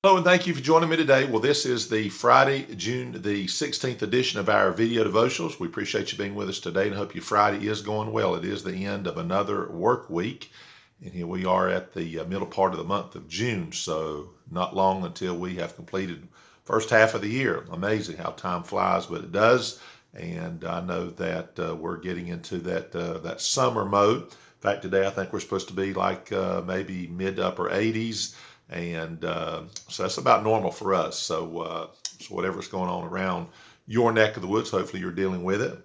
Hello, and thank you for joining me today. Well, this is the Friday, June the 16th edition of our video devotionals. We appreciate you being with us today and hope your Friday is going well. It is the end of another work week, and here we are at the middle part of the month of June, so not long until we have completed first half of the year. Amazing how time flies, but it does, and I know that we're getting into that summer mode. In fact, today I think we're supposed to be like maybe mid to upper 80s. And so that's about normal for us. So whatever's going on around your neck of the woods, hopefully you're dealing with it.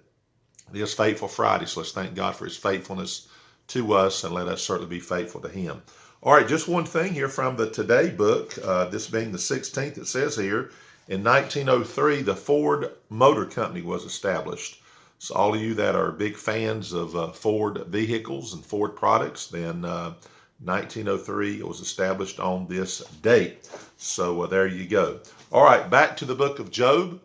It is Faithful Friday, so let's thank God for his faithfulness to us and let us certainly be faithful to him. All right, just one thing here from the Today book, this being the 16th, it says here, in 1903, the Ford Motor Company was established. So all of you that are big fans of Ford vehicles and Ford products, then 1903, it was established on this date. So there you go. All right, back to the book of Job.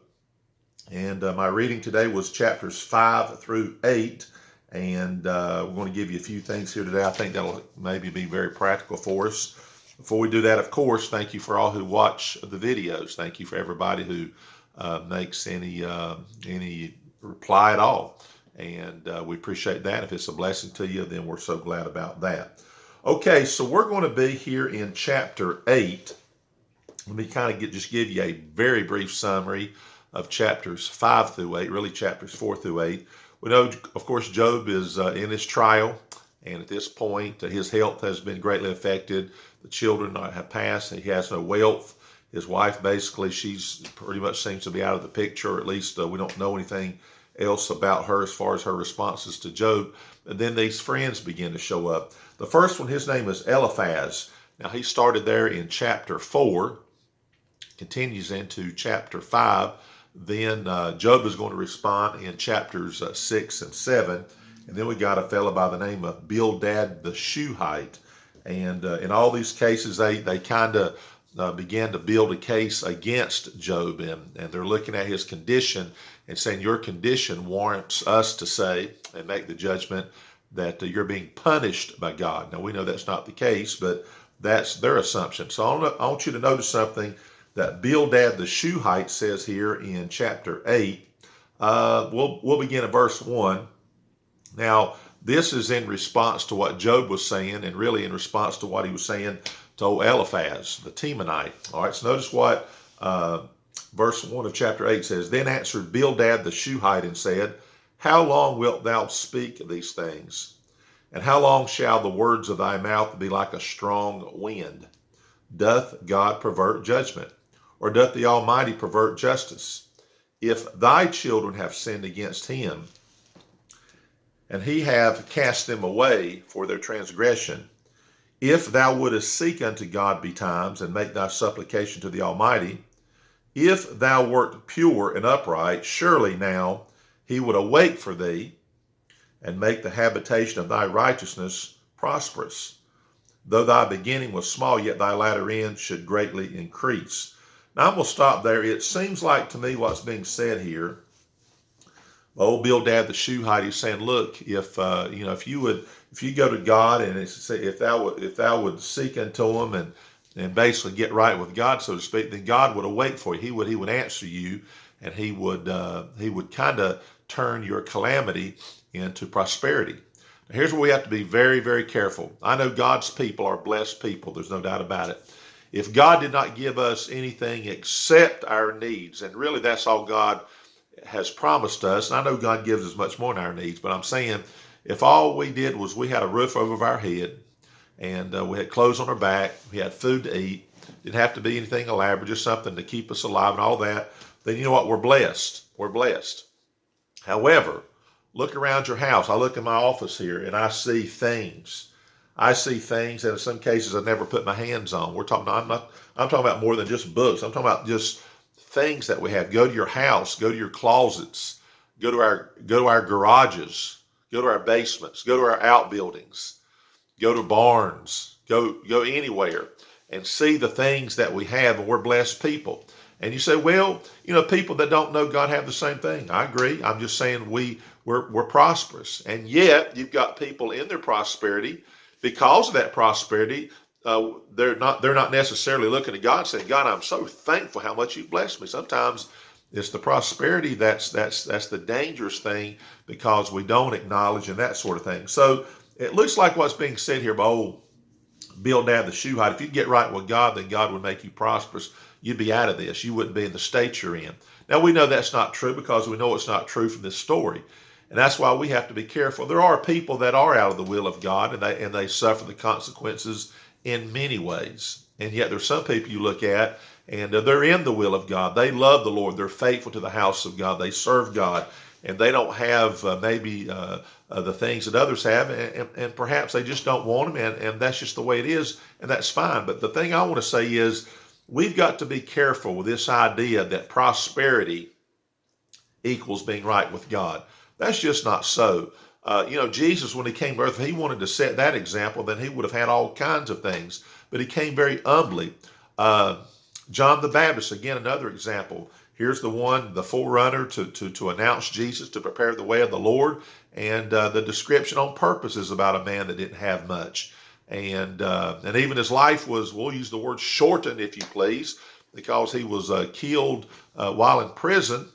And my reading today was chapters 5 through 8. And we're going to give you a few things here today. I think that'll maybe be very practical for us. Before we do that, of course, thank you for all who watch the videos. Thank you for everybody who makes any reply at all. And we appreciate that. If it's a blessing to you, then we're so glad about that. Okay, so we're going to be here in chapter 8. Let me kind of just give you a very brief summary of chapters 5 through 8, really chapters 4 through 8. We know, of course, Job is in his trial, and at this point, his health has been greatly affected. The children have passed. He has no wealth. His wife, basically, she's pretty much seems to be out of the picture, or at least we don't know anything else about her as far as her responses to Job. And then these friends begin to show up. The first one, his name is Eliphaz. Now, he started there in chapter 4, continues into chapter 5. Then Job is going to respond in chapters 6 and 7. And then we got a fellow by the name of Bildad the Shuhite. And in all these cases, they kind of began to build a case against Job. And they're looking at his condition and saying, your condition warrants us to say and make the judgment that you're being punished by God. Now, we know that's not the case, but that's their assumption. So I want you to notice something that Bildad the Shuhite says here in chapter 8. We'll begin at verse 1. Now, this is in response to what Job was saying, and really in response to what he was saying to old Eliphaz, the Temanite. All right, so notice what verse 1 of chapter 8 says. Then answered Bildad the Shuhite and said, how long wilt thou speak these things? And how long shall the words of thy mouth be like a strong wind? Doth God pervert judgment? Or doth the Almighty pervert justice? If thy children have sinned against him, and he have cast them away for their transgression, if thou wouldest seek unto God betimes, and make thy supplication to the Almighty, if thou wert pure and upright, surely now he would awake for thee, and make the habitation of thy righteousness prosperous. Though thy beginning was small, yet thy latter end should greatly increase. Now I'm going to stop there. It seems like to me what's being said here, old Bildad the Shuhite is saying, look, if you go to God and if thou would seek unto him and basically get right with God, so to speak, then God would await for you. He would answer you, and he would kind of turn your calamity into prosperity. Now, here's where we have to be very, very careful. I know God's people are blessed people. There's no doubt about it. If God did not give us anything except our needs, and really that's all God has promised us, and I know God gives us much more than our needs, but I'm saying if all we did was we had a roof over our head, and we had clothes on our back, we had food to eat, didn't have to be anything elaborate, just something to keep us alive and all that, then you know what? We're blessed. We're blessed. However, look around your house. I look in my office here and I see things. I see things that in some cases I never put my hands on. I'm talking about more than just books. I'm talking about just things that we have. Go to your house, go to your closets, go to our garages, go to our basements, go to our outbuildings, go to barns, go anywhere and see the things that we have, and we're blessed people. And you say, well, people that don't know God have the same thing. I agree. I'm just saying we're prosperous. And yet you've got people in their prosperity, because of that prosperity, they're not necessarily looking at God and saying, God, I'm so thankful how much you've blessed me. Sometimes it's the prosperity that's the dangerous thing, because we don't acknowledge and that sort of thing. So it looks like what's being said here by old Bildad the Shuhite: if you get right with God, then God would make you prosperous. You'd be out of this. You wouldn't be in the state you're in. Now, we know that's not true, because we know it's not true from this story. And that's why we have to be careful. There are people that are out of the will of God, and they suffer the consequences in many ways. And yet there's some people you look at, and they're in the will of God. They love the Lord. They're faithful to the house of God. They serve God, and they don't have maybe the things that others have, and perhaps they just don't want them, and that's just the way it is, and that's fine. But the thing I want to say is, we've got to be careful with this idea that prosperity equals being right with God. That's just not so. Jesus, when he came to earth, if he wanted to set that example, then he would have had all kinds of things. But he came very humbly. John the Baptist, again, another example. Here's the forerunner to announce Jesus, to prepare the way of the Lord. And the description on purpose is about a man that didn't have much. And even his life was, we'll use the word shortened, if you please, because he was killed while in prison.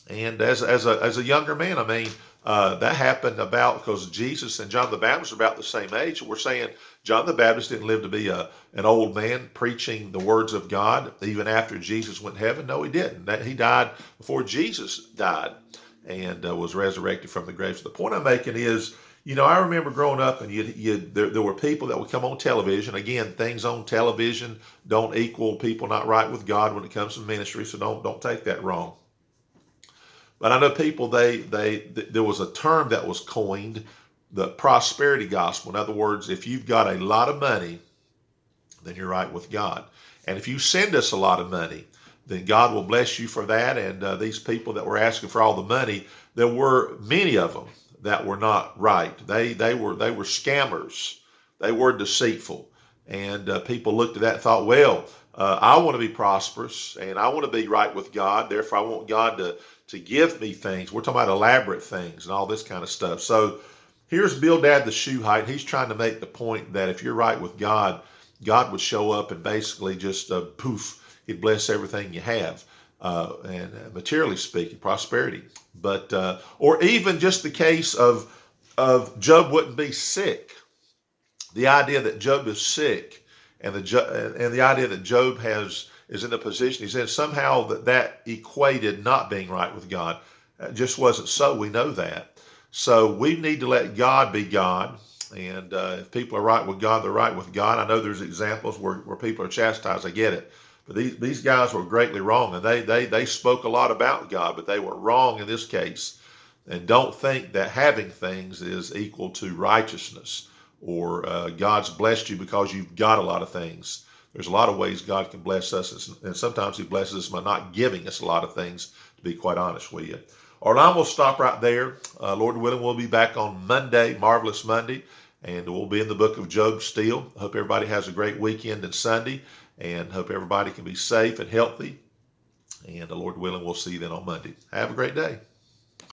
And as a younger man, I mean, that happened about, because Jesus and John the Baptist are about the same age. We're saying John the Baptist didn't live to be an old man preaching the words of God even after Jesus went to heaven. No, he didn't. He died before Jesus died, and was resurrected from the grave. So the point I'm making is, I remember growing up, and there were people that would come on television. Again, things on television don't equal people not right with God when it comes to ministry, so don't take that wrong. But I know people, there was a term that was coined, the prosperity gospel. In other words, if you've got a lot of money, then you're right with God. And if you send us a lot of money, then God will bless you for that. And these people that were asking for all the money, there were many of them that were not right. They were scammers. They were deceitful. And people looked at that and thought, well, I want to be prosperous, and I want to be right with God. Therefore, I want God to give me things. We're talking about elaborate things and all this kind of stuff. So here's Bildad the Shuhite. He's trying to make the point that if you're right with God, God would show up and basically just poof, he'd bless everything you have, and materially speaking, prosperity. But or even just the case of Job wouldn't be sick. The idea that Job is sick, and the idea that Job is in the position he's in, somehow that equated not being right with God. It just wasn't so. We know that. So we need to let God be God. And if people are right with God, they're right with God. I know there's examples where people are chastised. I get it. But these guys were greatly wrong. And they spoke a lot about God, but they were wrong in this case. And don't think that having things is equal to righteousness, or God's blessed you because you've got a lot of things. There's a lot of ways God can bless us, and sometimes he blesses us by not giving us a lot of things, to be quite honest with you. All right, I'm going to stop right there. Lord willing, we'll be back on Monday, Marvelous Monday, and we'll be in the book of Job still. I hope everybody has a great weekend and Sunday, and hope everybody can be safe and healthy. And the Lord willing, we'll see you then on Monday. Have a great day.